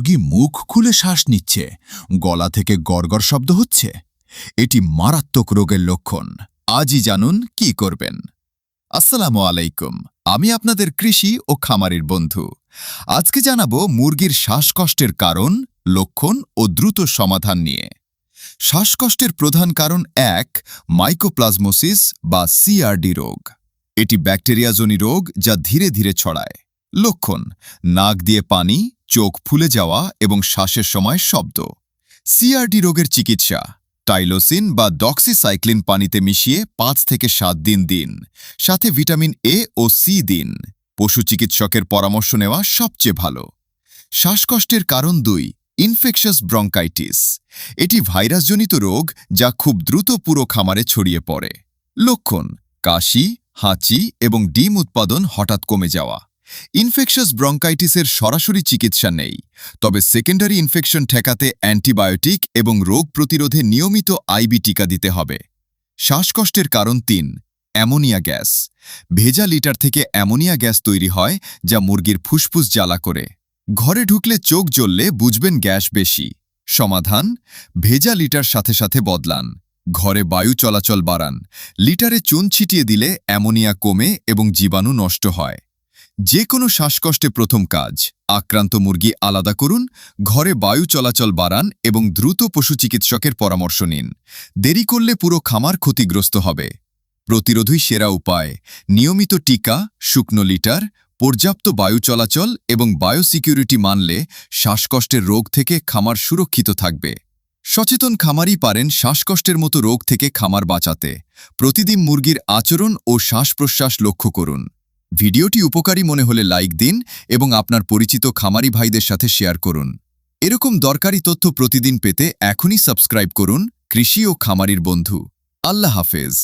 মুরগি মুখ খুলে শ্বাস নিচ্ছে, গলা থেকে গড়গড় শব্দ হচ্ছে। এটি মারাত্মক রোগের লক্ষণ। আজই জানুন কি করবেন। আসসালামু আলাইকুম, আমি আপনাদের কৃষি ও খামারের বন্ধু। আজকে জানাবো মুরগির শ্বাসকষ্টের কারণ, লক্ষণ ও দ্রুত সমাধান নিয়ে। শ্বাসকষ্টের প্রধান কারণ ১. মাইকোপ্লাজমোসিস বা সিআরডি রোগ। এটি ব্যাকটেরিয়াজনিত রোগ যা ধীরে ধীরে ছড়ায়। লক্ষণ: নাক দিয়ে পানি, চোখ ফুলে যাওয়া এবং শ্বাসের সময় শব্দ। সিআরডি রোগের চিকিৎসা: টাইলোসিন বা ডক্সিসাইক্লিন পানিতে মিশিয়ে ৫ থেকে ৭ দিন দিন, সাথে ভিটামিন এ ও সি দিন। পশু চিকিৎসকের পরামর্শ নেওয়া সবচেয়ে ভালো। শ্বাসকষ্টের কারণ ২. Infectious bronchitis. এটি ভাইরাসজনিত রোগ যা খুব দ্রুত পুরো খামারে ছড়িয়ে পড়ে। লক্ষণ: কাশি, হাঁচি এবং ডিম উৎপাদন হঠাৎ কমে যাওয়া। ইনফেকশাস ব্রঙ্কাইটিসের সরাসরি চিকিৎসা নেই, তবে সেকেন্ডারি ইনফেকশন ঠেকাতে অ্যান্টিবায়োটিক এবং রোগ প্রতিরোধে নিয়মিত আইবি টিকা দিতে হবে। শ্বাসকষ্টের কারণ ৩. Ammonia gas. ভেজা লিটার থেকে অ্যামোনিয়া গ্যাস তৈরি হয়, যা মুরগির ফুসফুস জ্বালা করে। ঘরে ঢুকলে চোখ জ্বললে বুঝবেন গ্যাস বেশি। সমাধান: ভেজা লিটার সাথে সাথে বদলান। ঘরে বায়ু চলাচল বাড়ান। লিটারে চুন ছিটিয়ে দিলে অ্যামোনিয়া কমে এবং জীবাণু নষ্ট হয়। যে কোনো শ্বাসকষ্টে প্রথম কাজ: আক্রান্ত মুরগি আলাদা করুন, ঘরে বায়ু চলাচল বাড়ান এবং দ্রুত পশু চিকিৎসকের পরামর্শ নিন। দেরি করলে পুরো খামার ক্ষতিগ্রস্ত হবে। প্রতিরোধই সেরা উপায়: নিয়মিত টিকা, শুকনো লিটার, পর্যাপ্ত বায়ু চলাচল এবং বায়োসিকিউরিটি মানলে শ্বাসকষ্টের রোগ থেকে খামার সুরক্ষিত থাকবে। সচেতন খামারই পারেন শ্বাসকষ্টের মতো রোগ থেকে খামার বাঁচাতে। প্রতিদিন মুরগির আচরণ ও শ্বাস-প্রশ্বাস লক্ষ্য করুন। ভিডিওটি উপকারী মনে হলে লাইক দিন এবং আপনার পরিচিত খামারি ভাইদের সাথে শেয়ার করুন। এরকম দরকারি তথ্য প্রতিদিন পেতে এখনই সাবস্ক্রাইব করুন কৃষি ও খামারির বন্ধু। আল্লাহ হাফেজ।